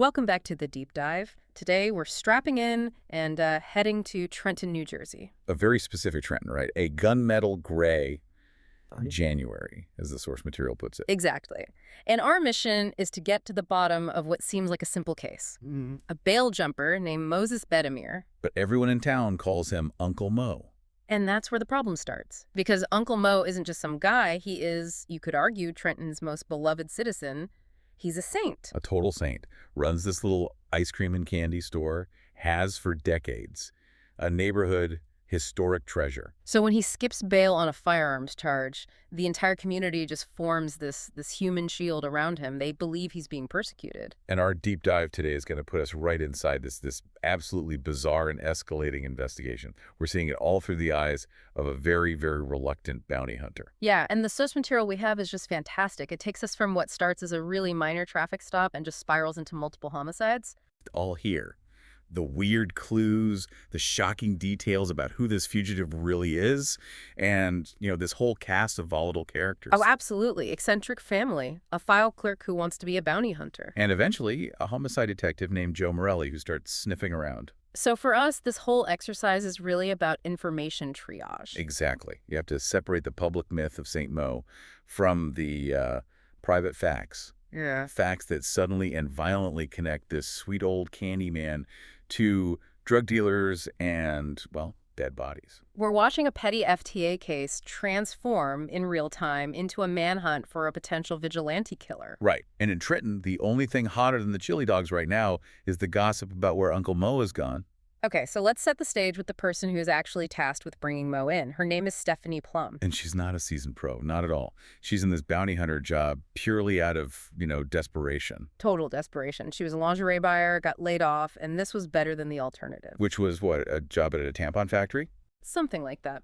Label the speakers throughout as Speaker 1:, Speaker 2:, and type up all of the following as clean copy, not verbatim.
Speaker 1: Welcome back to the deep dive. Today we're strapping in and heading to Trenton, New Jersey.
Speaker 2: A very specific Trenton, right? A gunmetal gray January, as the source material puts it.
Speaker 1: Exactly. And our mission is to get to the bottom of what seems like a simple case. A bail jumper named Moses Bedemier.
Speaker 2: But everyone in town calls him Uncle Mo.
Speaker 1: And that's where the problem starts. Because Uncle Mo isn't just some guy. He is, you could argue, Trenton's most beloved citizen. He's a saint.
Speaker 2: A total saint. Runs this little ice cream and candy store. Has for decades. A neighborhood historic treasure.
Speaker 1: So when he skips bail on a firearms charge, the entire community just forms this human shield around him. They believe he's being persecuted.
Speaker 2: And our deep dive today is going to put us right inside this absolutely bizarre and escalating investigation. We're seeing it all through the eyes of a very, very reluctant bounty hunter.
Speaker 1: Yeah, and the source material we have is just fantastic. It takes us from what starts as a really minor traffic stop and just spirals into multiple homicides.
Speaker 2: All here. The weird clues, the shocking details about who this fugitive really is, and, this whole cast of volatile characters.
Speaker 1: Oh, absolutely. Eccentric family. A file clerk who wants to be a bounty hunter.
Speaker 2: And eventually, a homicide detective named Joe Morelli who starts sniffing around.
Speaker 1: So for us, this whole exercise is really about information triage.
Speaker 2: Exactly. You have to separate the public myth of St. Mo from the private facts.
Speaker 1: Yeah.
Speaker 2: Facts that suddenly and violently connect this sweet old candy man to drug dealers and, well, dead bodies.
Speaker 1: We're watching a petty FTA case transform in real time into a manhunt for a potential vigilante killer.
Speaker 2: Right. And in Trenton, the only thing hotter than the chili dogs right now is the gossip about where Uncle Mo has gone.
Speaker 1: Okay, so let's set the stage with the person who is actually tasked with bringing Mo in. Her name is Stephanie Plum.
Speaker 2: And she's not a seasoned pro, not at all. She's in this bounty hunter job purely out of, desperation.
Speaker 1: Total desperation. She was a lingerie buyer, got laid off, and this was better than the alternative.
Speaker 2: Which was, what, a job at a tampon factory?
Speaker 1: Something like that.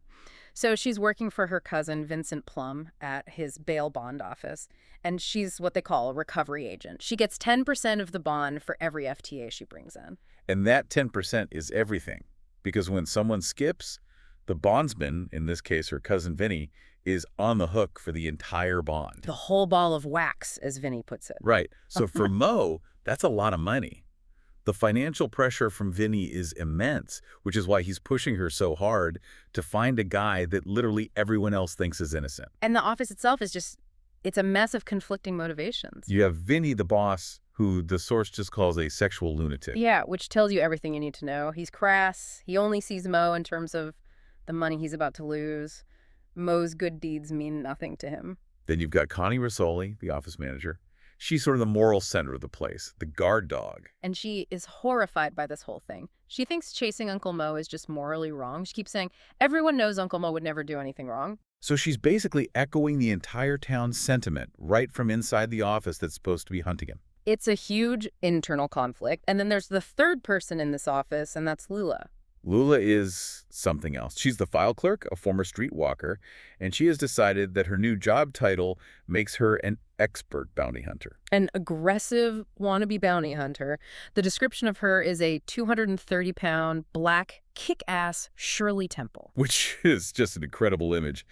Speaker 1: So she's working for her cousin, Vincent Plum, at his bail bond office, and she's what they call a recovery agent. She gets 10% of the bond for every FTA she brings in.
Speaker 2: And that 10% is everything, because when someone skips, the bondsman, in this case her cousin Vinny, is on the hook for the entire bond.
Speaker 1: The whole ball of wax, as Vinny puts it.
Speaker 2: Right. So for Mo, that's a lot of money. The financial pressure from Vinny is immense, which is why he's pushing her so hard to find a guy that literally everyone else thinks is innocent.
Speaker 1: And the office itself is just, it's a mess of conflicting motivations.
Speaker 2: You have Vinny, the boss, who the source just calls a sexual lunatic.
Speaker 1: Yeah, which tells you everything you need to know. He's crass. He only sees Mo in terms of the money he's about to lose. Mo's good deeds mean nothing to him.
Speaker 2: Then you've got Connie Rosoli, the office manager. She's sort of the moral center of the place, the guard dog.
Speaker 1: And she is horrified by this whole thing. She thinks chasing Uncle Mo is just morally wrong. She keeps saying, everyone knows Uncle Mo would never do anything wrong.
Speaker 2: So she's basically echoing the entire town's sentiment right from inside the office that's supposed to be hunting him.
Speaker 1: It's a huge internal conflict. And then there's the third person in this office, and that's Lula.
Speaker 2: Lula is something else. She's the file clerk, a former streetwalker, and she has decided that her new job title makes her an expert bounty hunter.
Speaker 1: An aggressive wannabe bounty hunter. The description of her is a 230-pound, black, kick-ass Shirley Temple.
Speaker 2: Which is just an incredible image.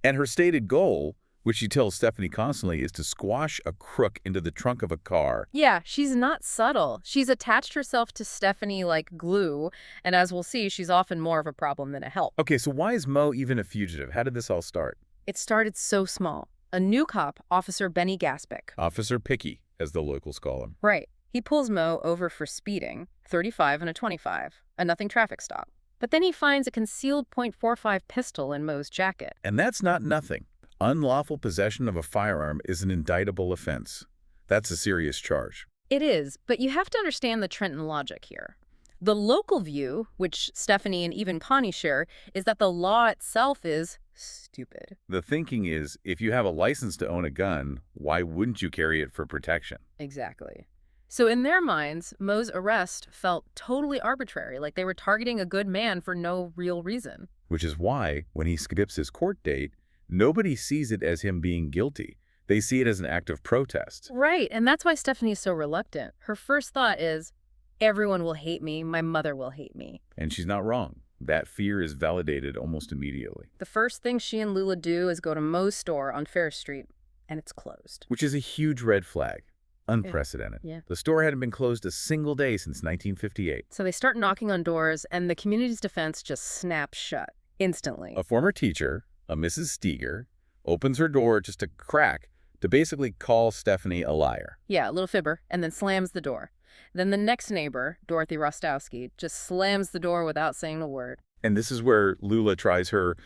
Speaker 2: And her stated goal, which she tells Stephanie constantly, is to squash a crook into the trunk of a car.
Speaker 1: Yeah, she's not subtle. She's attached herself to Stephanie like glue, and as we'll see, she's often more of a problem than a help.
Speaker 2: Okay, so why is Mo even a fugitive? How did this all start?
Speaker 1: It started so small. A new cop, Officer Benny Gaspic.
Speaker 2: Officer Picky, as the locals call him.
Speaker 1: Right. He pulls Mo over for speeding, 35 and a 25, a nothing traffic stop. But then he finds a concealed .45 pistol in Mo's jacket.
Speaker 2: And that's not nothing. Unlawful possession of a firearm is an indictable offense. That's a serious charge.
Speaker 1: It is, but you have to understand the Trenton logic here. The local view, which Stephanie and even Connie share, is that the law itself is stupid.
Speaker 2: The thinking is, if you have a license to own a gun, why wouldn't you carry it for protection?
Speaker 1: Exactly. So in their minds, Mo's arrest felt totally arbitrary, like they were targeting a good man for no real reason.
Speaker 2: Which is why, when he skips his court date, nobody sees it as him being guilty. They see it as an act of protest.
Speaker 1: Right, and that's why Stephanie is so reluctant. Her first thought is, everyone will hate me, my mother will hate me.
Speaker 2: And she's not wrong. That fear is validated almost immediately.
Speaker 1: The first thing she and Lula do is go to Mo's store on Fair Street, and it's closed.
Speaker 2: Which is a huge red flag. Unprecedented.
Speaker 1: Yeah.
Speaker 2: The store hadn't been closed a single day since 1958.
Speaker 1: So they start knocking on doors, and the community's defense just snaps shut instantly.
Speaker 2: A former teacher, a Mrs. Steger, opens her door just a crack to basically call Stephanie a liar.
Speaker 1: Yeah, a little fibber, and then slams the door. Then the next neighbor, Dorothy Rostowski, just slams the door without saying a word.
Speaker 2: And this is where Lula tries her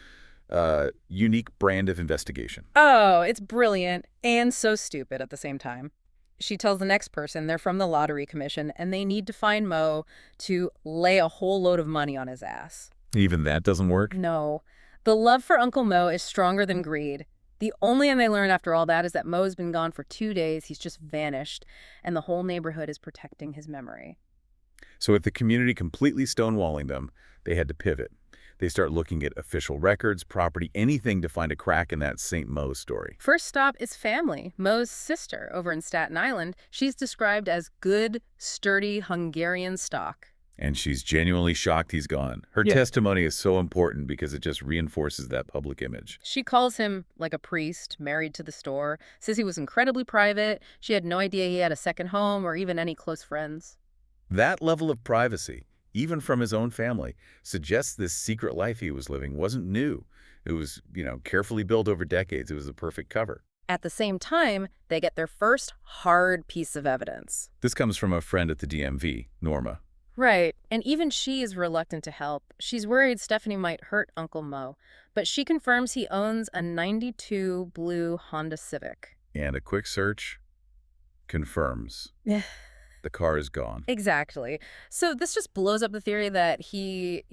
Speaker 2: unique brand of investigation.
Speaker 1: Oh, it's brilliant and so stupid at the same time. She tells the next person they're from the Lottery Commission and they need to find Mo to lay a whole load of money on his ass.
Speaker 2: Even that doesn't work?
Speaker 1: No. The love for Uncle Mo is stronger than greed. The only thing they learn after all that is that Mo's been gone for 2 days, he's just vanished, and the whole neighborhood is protecting his memory.
Speaker 2: So with the community completely stonewalling them, they had to pivot. They start looking at official records, property, anything to find a crack in that St. Mo story.
Speaker 1: First stop is family. Mo's sister over in Staten Island. She's described as good, sturdy Hungarian stock.
Speaker 2: And she's genuinely shocked he's gone. Her testimony is so important because it just reinforces that public image.
Speaker 1: She calls him like a priest, married to the store, says he was incredibly private. She had no idea he had a second home or even any close friends.
Speaker 2: That level of privacy, even from his own family, suggests this secret life he was living wasn't new. It was, carefully built over decades. It was the perfect cover.
Speaker 1: At the same time, they get their first hard piece of evidence.
Speaker 2: This comes from a friend at the DMV, Norma.
Speaker 1: Right, and even she is reluctant to help. She's worried Stephanie might hurt Uncle Mo, but she confirms he owns a '92 blue Honda Civic.
Speaker 2: And a quick search confirms the car is gone.
Speaker 1: Exactly. So this just blows up the theory that he,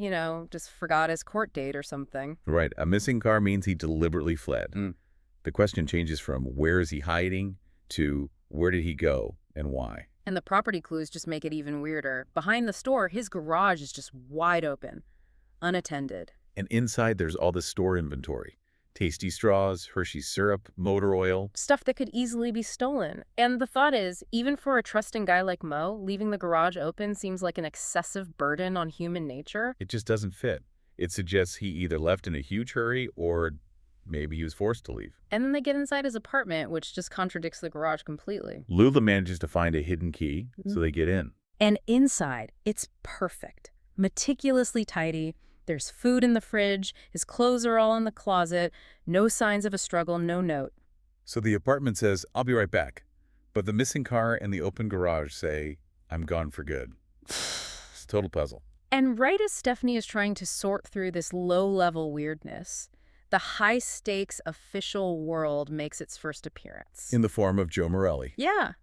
Speaker 1: just forgot his court date or something.
Speaker 2: Right, a missing car means he deliberately fled. The question changes from where is he hiding to where did he go and why.
Speaker 1: And the property clues just make it even weirder. Behind the store, his garage is just wide open, unattended.
Speaker 2: And inside, there's all the store inventory. Tasty straws, Hershey's syrup, motor oil.
Speaker 1: Stuff that could easily be stolen. And the thought is, even for a trusting guy like Mo, leaving the garage open seems like an excessive burden on human nature.
Speaker 2: It just doesn't fit. It suggests he either left in a huge hurry or maybe he was forced to leave.
Speaker 1: And then they get inside his apartment, which just contradicts the garage completely.
Speaker 2: Lula manages to find a hidden key, so they get in.
Speaker 1: And inside, it's perfect. Meticulously tidy. There's food in the fridge. His clothes are all in the closet. No signs of a struggle, no note.
Speaker 2: So the apartment says, "I'll be right back." But the missing car and the open garage say, "I'm gone for good." It's a total puzzle.
Speaker 1: And right as Stephanie is trying to sort through this low-level weirdness, the high-stakes official world makes its first appearance.
Speaker 2: In the form of Joe Morelli.
Speaker 1: Yeah.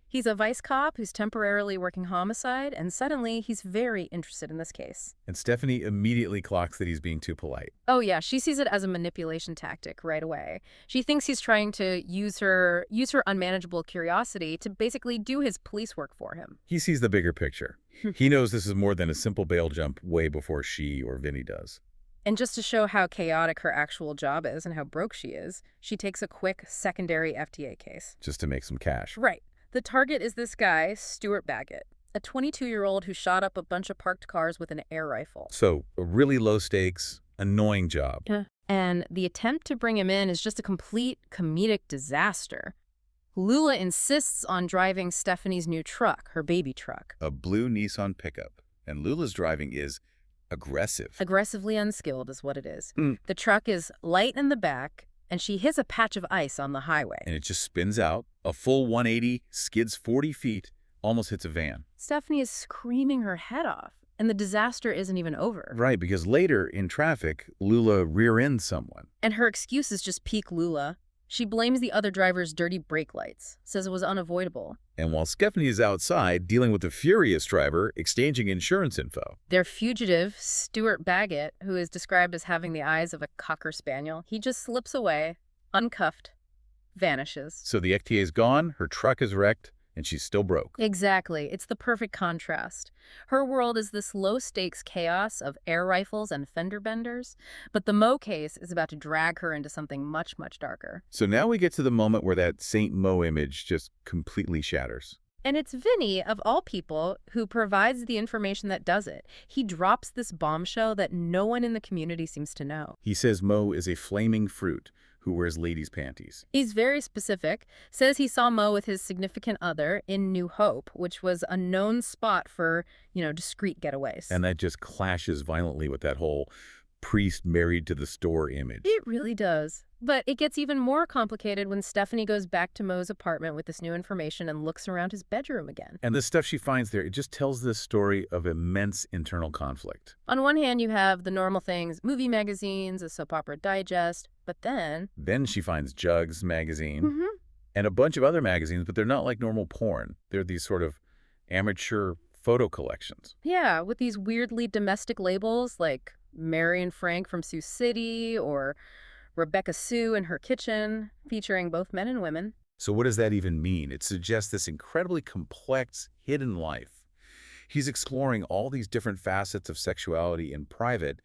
Speaker 1: He's a vice cop who's temporarily working homicide, and suddenly he's very interested in this case.
Speaker 2: And Stephanie immediately clocks that he's being too polite.
Speaker 1: Oh yeah, she sees it as a manipulation tactic right away. She thinks he's trying to use her unmanageable curiosity to basically do his police work for him.
Speaker 2: He sees the bigger picture. He knows this is more than a simple bail jump way before she or Vinny does.
Speaker 1: And just to show how chaotic her actual job is and how broke she is, she takes a quick secondary FTA case.
Speaker 2: Just to make some cash.
Speaker 1: Right. The target is this guy, Stuart Baggett, a 22-year-old who shot up a bunch of parked cars with an air rifle.
Speaker 2: So, a really low-stakes, annoying job.
Speaker 1: And the attempt to bring him in is just a complete comedic disaster. Lula insists on driving Stephanie's new truck, her baby truck.
Speaker 2: A blue Nissan pickup. And Lula's driving is aggressive.
Speaker 1: Aggressively unskilled is what it is. The truck is light in the back, and she hits a patch of ice on the highway.
Speaker 2: And it just spins out, a full 180, skids 40 feet, almost hits a van.
Speaker 1: Stephanie is screaming her head off, and the disaster isn't even over.
Speaker 2: Right, because later, in traffic, Lula rear-ends someone.
Speaker 1: And her excuse is just peak Lula. She blames the other driver's dirty brake lights, says it was unavoidable.
Speaker 2: And while Stephanie is outside, dealing with the furious driver, exchanging insurance info.
Speaker 1: Their fugitive, Stuart Baggett, who is described as having the eyes of a Cocker Spaniel, he just slips away, uncuffed, vanishes.
Speaker 2: So the FTA is gone, her truck is wrecked, and she's still broke.
Speaker 1: Exactly. It's the perfect contrast. Her world is this low-stakes chaos of air rifles and fender benders, but the Mo case is about to drag her into something much, much darker.
Speaker 2: So now we get to the moment where that St. Mo image just completely shatters.
Speaker 1: And it's Vinny, of all people, who provides the information that does it. He drops this bombshell that no one in the community seems to know.
Speaker 2: He says Mo is a flaming fruit, who wears ladies' panties.
Speaker 1: He's very specific, says he saw Mo with his significant other in New Hope, which was a known spot for, discreet getaways.
Speaker 2: And that just clashes violently with that whole priest married to the store image.
Speaker 1: It really does. But it gets even more complicated when Stephanie goes back to Mo's apartment with this new information and looks around his bedroom again.
Speaker 2: And the stuff she finds there, it just tells this story of immense internal conflict.
Speaker 1: On one hand, you have the normal things, movie magazines, a soap opera digest, but then...
Speaker 2: Then she finds Jugs magazine
Speaker 1: Mm-hmm.
Speaker 2: and a bunch of other magazines, but they're not like normal porn. They're these sort of amateur photo collections.
Speaker 1: Yeah, with these weirdly domestic labels like Mary and Frank from Sioux City or Rebecca Sue in her kitchen, featuring both men and women.
Speaker 2: So what does that even mean? It suggests this incredibly complex, hidden life. He's exploring all these different facets of sexuality in private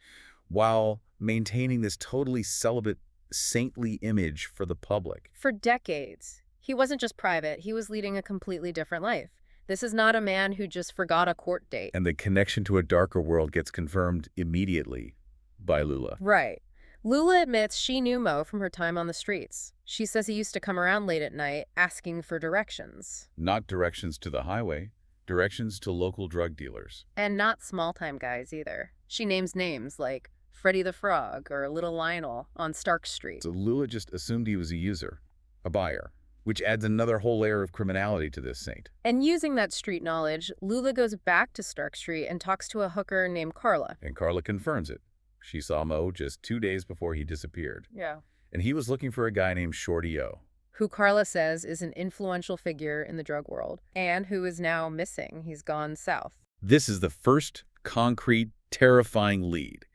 Speaker 2: while maintaining this totally celibate, saintly image for the public.
Speaker 1: For decades, he wasn't just private, he was leading a completely different life. This is not a man who just forgot a court date.
Speaker 2: And the connection to a darker world gets confirmed immediately by Lula.
Speaker 1: Right. Lula admits she knew Mo from her time on the streets. She says he used to come around late at night asking for directions.
Speaker 2: Not directions to the highway, directions to local drug dealers.
Speaker 1: And not small-time guys either. She names names like Freddie the Frog or Little Lionel on Stark Street.
Speaker 2: So Lula just assumed he was a user, a buyer, which adds another whole layer of criminality to this saint.
Speaker 1: And using that street knowledge, Lula goes back to Stark Street and talks to a hooker named Carla.
Speaker 2: And Carla confirms it. She saw Mo just 2 days before he disappeared.
Speaker 1: Yeah.
Speaker 2: And he was looking for a guy named Shorty O.
Speaker 1: Who Carla says is an influential figure in the drug world and who is now missing. He's gone south.
Speaker 2: This is the first concrete, terrifying lead.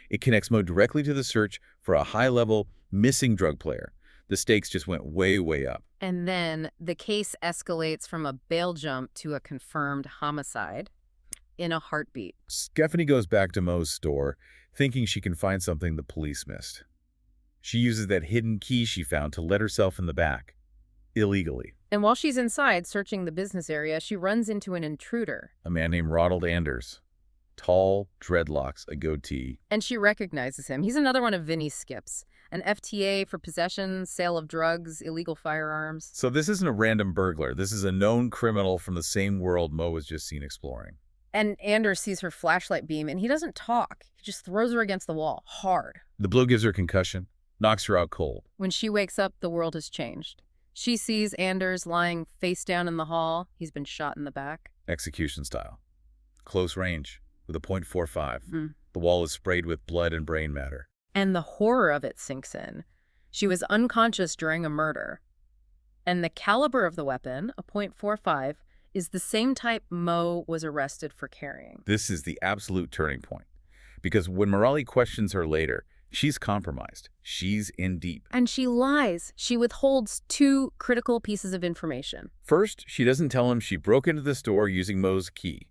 Speaker 2: It connects Mo directly to the search for a high-level missing drug player. The stakes just went way, way up.
Speaker 1: And then the case escalates from a bail jump to a confirmed homicide in a heartbeat.
Speaker 2: Stephanie goes back to Mo's store, thinking she can find something the police missed. She uses that hidden key she found to let herself in the back, illegally.
Speaker 1: And while she's inside searching the business area, she runs into an intruder.
Speaker 2: A man named Ronald Anders. Tall, dreadlocks, a goatee.
Speaker 1: And she recognizes him. He's another one of Vinny's skips. An FTA for possession, sale of drugs, illegal firearms.
Speaker 2: So this isn't a random burglar. This is a known criminal from the same world Mo was just seen exploring.
Speaker 1: And Anders sees her flashlight beam, and he doesn't talk. He just throws her against the wall, hard.
Speaker 2: The blow gives her concussion, knocks her out cold.
Speaker 1: When she wakes up, the world has changed. She sees Anders lying face down in the hall. He's been shot in the back.
Speaker 2: Execution style. Close range, with a .45.
Speaker 1: Mm.
Speaker 2: The wall is sprayed with blood and brain matter.
Speaker 1: And the horror of it sinks in. She was unconscious during a murder. And the caliber of the weapon, a .45, is the same type Mo was arrested for carrying.
Speaker 2: This is the absolute turning point. Because when Morelli questions her later, she's compromised. She's in deep.
Speaker 1: And she lies. She withholds two critical pieces of information.
Speaker 2: First, she doesn't tell him she broke into the store using Mo's key,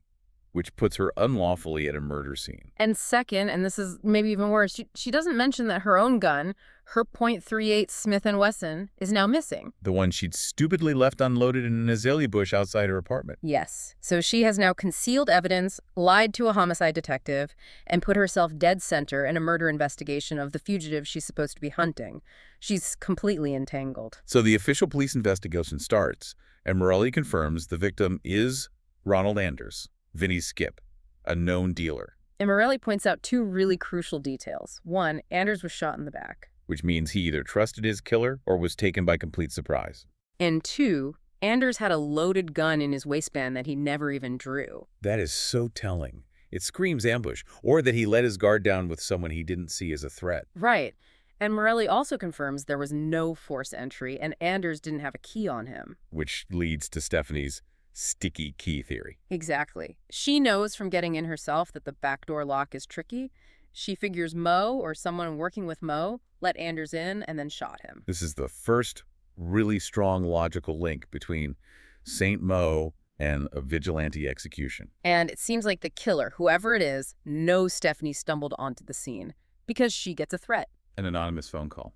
Speaker 2: which puts her unlawfully at a murder scene.
Speaker 1: And second, and this is maybe even worse, she doesn't mention that her own gun, her .38 Smith & Wesson, is now missing.
Speaker 2: The one she'd stupidly left unloaded in an azalea bush outside her apartment.
Speaker 1: Yes. So she has now concealed evidence, lied to a homicide detective, and put herself dead center in a murder investigation of the fugitive she's supposed to be hunting. She's completely entangled.
Speaker 2: So the official police investigation starts, and Morelli confirms the victim is Ronald Anders, Vinny's skip, a known dealer.
Speaker 1: And Morelli points out two really crucial details. One, Anders was shot in the back.
Speaker 2: Which means he either trusted his killer or was taken by complete surprise.
Speaker 1: And two, Anders had a loaded gun in his waistband that he never even drew.
Speaker 2: That is so telling. It screams ambush, or that he let his guard down with someone he didn't see as a threat.
Speaker 1: Right. And Morelli also confirms there was no forced entry and Anders didn't have a key on him.
Speaker 2: Which leads to Stephanie's sticky key theory.
Speaker 1: Exactly. She knows from getting in herself that the backdoor lock is tricky. She figures Mo or someone working with Mo let Anders in and then shot him.
Speaker 2: This is the first really strong logical link between Saint Mo and a vigilante execution.
Speaker 1: And it seems like the killer, whoever it is, knows Stephanie stumbled onto the scene because she gets a threat.
Speaker 2: An anonymous phone call.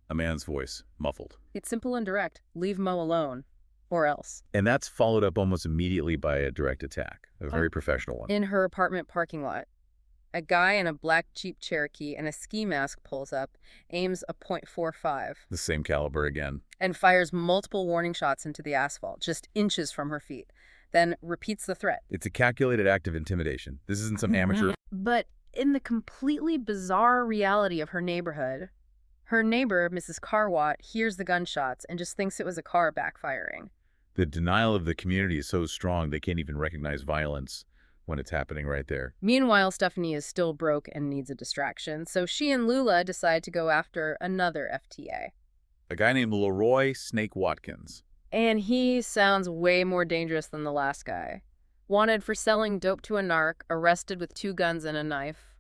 Speaker 2: A man's voice, muffled.
Speaker 1: It's simple and direct. Leave Mo alone. Or else.
Speaker 2: And that's followed up almost immediately by a direct attack, a very professional one.
Speaker 1: In her apartment parking lot. A guy in a black Jeep Cherokee and a ski mask pulls up, aims a .45,
Speaker 2: The same caliber again.
Speaker 1: and fires multiple warning shots into the asphalt, just inches from her feet, then repeats the threat.
Speaker 2: It's a calculated act of intimidation. This isn't some amateur...
Speaker 1: But in the completely bizarre reality of her neighborhood, her neighbor, Mrs. Carwatt, hears the gunshots and just thinks it was a car backfiring.
Speaker 2: The denial of the community is so strong they can't even recognize violence when it's happening right there.
Speaker 1: Meanwhile, Stephanie is still broke and needs a distraction, so she and Lula decide to go after another FTA.
Speaker 2: A guy named Leroy Snake Watkins.
Speaker 1: And he sounds way more dangerous than the last guy. Wanted for selling dope to a narc, arrested with 2 guns and a knife.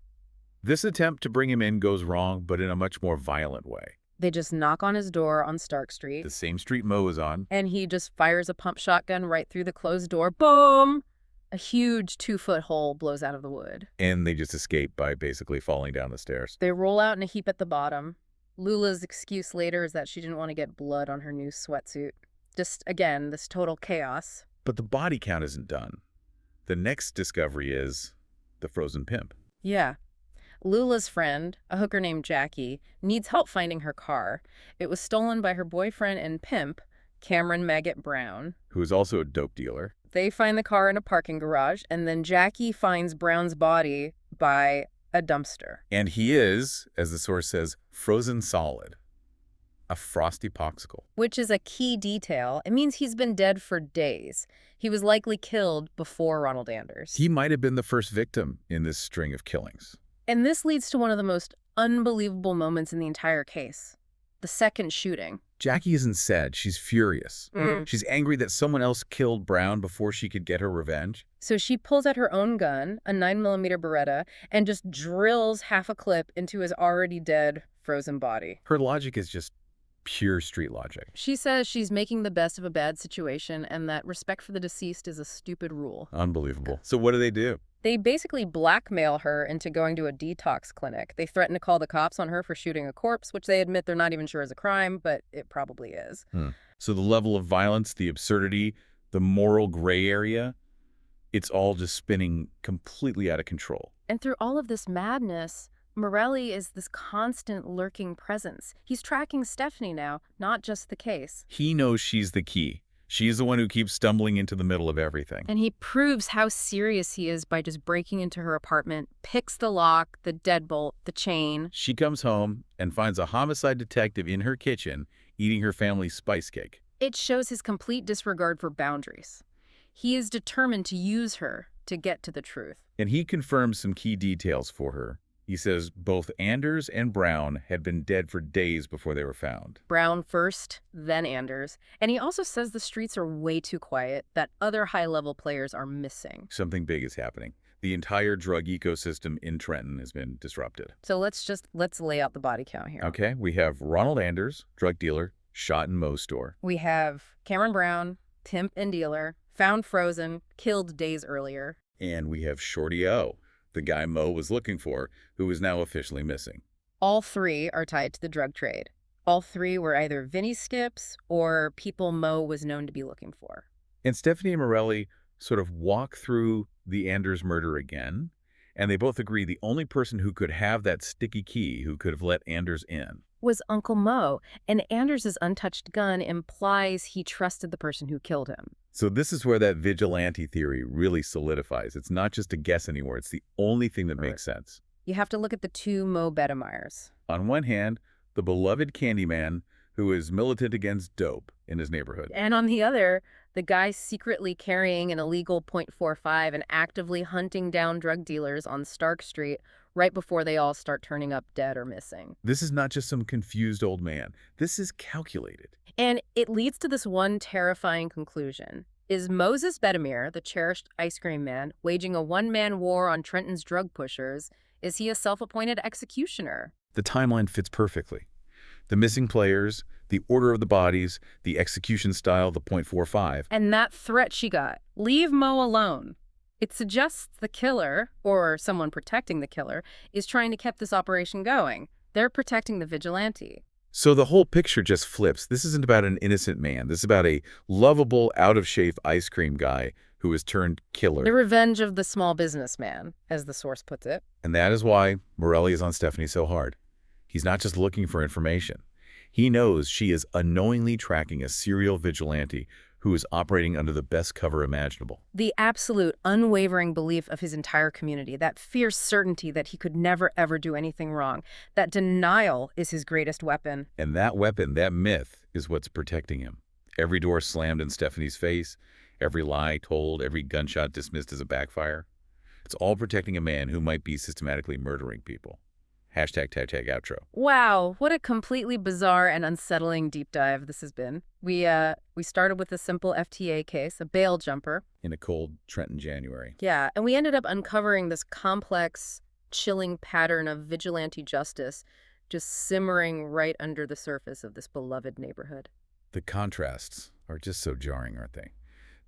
Speaker 2: This attempt to bring him in goes wrong, but in a much more violent way.
Speaker 1: They just knock on his door on Stark Street.
Speaker 2: The same street Mo is on.
Speaker 1: And he just fires a pump shotgun right through the closed door. Boom! A huge 2-foot hole blows out of the wood.
Speaker 2: And they just escape by basically falling down the stairs.
Speaker 1: They roll out in a heap at the bottom. Lula's excuse later is that she didn't want to get blood on her new sweatsuit. Just, again, this total chaos.
Speaker 2: But the body count isn't done. The next discovery is the frozen pimp.
Speaker 1: Yeah. Lula's friend, a hooker named Jackie, needs help finding her car. It was stolen by her boyfriend and pimp, Cameron Maggot Brown.
Speaker 2: Who is also a dope dealer.
Speaker 1: They find the car in a parking garage, and then Jackie finds Brown's body by a dumpster.
Speaker 2: And he is, as the source says, frozen solid. A frosty popsicle.
Speaker 1: Which is a key detail. It means he's been dead for days. He was likely killed before Ronald Anders.
Speaker 2: He might have been the first victim in this string of killings.
Speaker 1: And this leads to one of the most unbelievable moments in the entire case. The second shooting.
Speaker 2: Jackie isn't sad. She's furious. She's angry that someone else killed Brown before she could get her revenge.
Speaker 1: So she pulls out her own gun, a 9mm Beretta, and just drills half a clip into his already dead, frozen body.
Speaker 2: Her logic is just pure street logic.
Speaker 1: She says she's making the best of a bad situation and that respect for the deceased is a stupid rule.
Speaker 2: Unbelievable. So what do?
Speaker 1: They basically blackmail her into going to a detox clinic. They threaten to call the cops on her for shooting a corpse, which they admit they're not even sure is a crime, but it probably is.
Speaker 2: So the level of violence, the absurdity, the moral gray area, it's all just spinning completely out of control.
Speaker 1: And through all of this madness, Morelli is this constant lurking presence. He's tracking Stephanie now, not just the case.
Speaker 2: He knows she's the key. She's the one who keeps stumbling into the middle of everything.
Speaker 1: And he proves how serious he is by just breaking into her apartment, picks the lock, the deadbolt, the chain.
Speaker 2: She comes home and finds a homicide detective in her kitchen eating her family's spice cake.
Speaker 1: It shows his complete disregard for boundaries. He is determined to use her to get to the truth.
Speaker 2: And he confirms some key details for her. He says both Anders and Brown had been dead for days before they were found.
Speaker 1: Brown first, then Anders. And he also says the streets are way too quiet, that other high-level players are missing.
Speaker 2: Something big is happening. The entire drug ecosystem in Trenton has been disrupted.
Speaker 1: So let's lay out the body count here.
Speaker 2: Okay, we have Ronald Anders, drug dealer, shot in Moe's store.
Speaker 1: We have Cameron Brown, pimp and dealer, found frozen, killed days earlier.
Speaker 2: And we have Shorty O, the guy Moe was looking for, who is now officially missing.
Speaker 1: All 3 are tied to the drug trade. All 3 were either Vinny skips or people Moe was known to be looking for.
Speaker 2: And Stephanie and Morelli sort of walk through the Anders murder again, and they both agree the only person who could have that sticky key, who could have let Anders in,
Speaker 1: was Uncle Moe, and Anders' untouched gun implies he trusted the person who killed him.
Speaker 2: So this is where that vigilante theory really solidifies. It's not just a guess anymore. It's the only thing that makes sense.
Speaker 1: You have to look at the 2 Moe Bedemiers.
Speaker 2: On one hand, the beloved Candyman, who is militant against dope in his neighborhood.
Speaker 1: And on the other, the guy secretly carrying an illegal .45 and actively hunting down drug dealers on Stark Street right before they all start turning up dead or missing.
Speaker 2: This is not just some confused old man. This is calculated.
Speaker 1: And it leads to this one terrifying conclusion. Is Moses Bedemier, the cherished ice cream man, waging a one-man war on Trenton's drug pushers? Is he a self-appointed executioner?
Speaker 2: The timeline fits perfectly. The missing players, the order of the bodies, the execution style, the .45.
Speaker 1: And that threat she got, leave Moe alone. It suggests the killer, or someone protecting the killer, is trying to keep this operation going. They're protecting the vigilante.
Speaker 2: So the whole picture just flips. This isn't about an innocent man. This is about a lovable, out-of-shape ice cream guy who is turned killer.
Speaker 1: The revenge of the small businessman, as the source puts it.
Speaker 2: And that is why Morelli is on Stephanie so hard. He's not just looking for information. He knows she is unknowingly tracking a serial vigilante who is operating under the best cover imaginable.
Speaker 1: The absolute, unwavering belief of his entire community, that fierce certainty that he could never, ever do anything wrong, that denial is his greatest weapon.
Speaker 2: And that weapon, that myth, is what's protecting him. Every door slammed in Stephanie's face, every lie told, every gunshot dismissed as a backfire. It's all protecting a man who might be systematically murdering people. Hashtag tag tag outro.
Speaker 1: Wow, what a completely bizarre and unsettling deep dive this has been. We started with a simple FTA case, a bail jumper.
Speaker 2: In a cold Trenton January.
Speaker 1: Yeah, and we ended up uncovering this complex, chilling pattern of vigilante justice just simmering right under the surface of this beloved neighborhood.
Speaker 2: The contrasts are just so jarring, aren't they?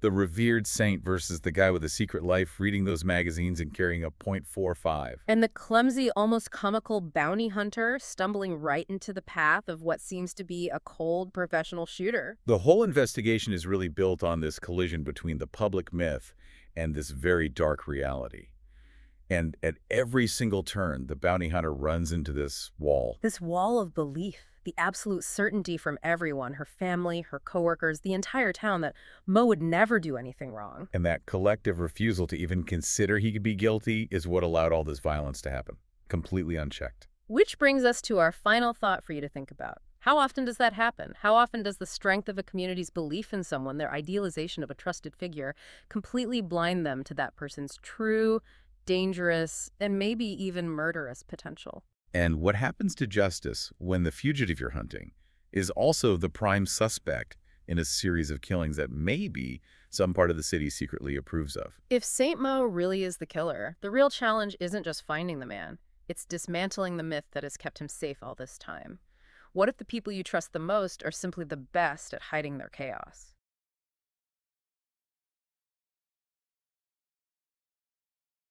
Speaker 2: The revered saint versus the guy with a secret life reading those magazines and carrying a .45.
Speaker 1: And the clumsy, almost comical bounty hunter stumbling right into the path of what seems to be a cold professional shooter.
Speaker 2: The whole investigation is really built on this collision between the public myth and this very dark reality. And at every single turn, the bounty hunter runs into this wall.
Speaker 1: This wall of belief. The absolute certainty from everyone, her family, her coworkers, the entire town, that Mo would never do anything wrong.
Speaker 2: And that collective refusal to even consider he could be guilty is what allowed all this violence to happen, completely unchecked.
Speaker 1: Which brings us to our final thought for you to think about. How often does that happen? How often does the strength of a community's belief in someone, their idealization of a trusted figure, completely blind them to that person's true, dangerous, and maybe even murderous potential?
Speaker 2: And what happens to justice when the fugitive you're hunting is also the prime suspect in a series of killings that maybe some part of the city secretly approves of?
Speaker 1: If Saint Mo really is the killer, the real challenge isn't just finding the man. It's dismantling the myth that has kept him safe all this time. What if the people you trust the most are simply the best at hiding their chaos?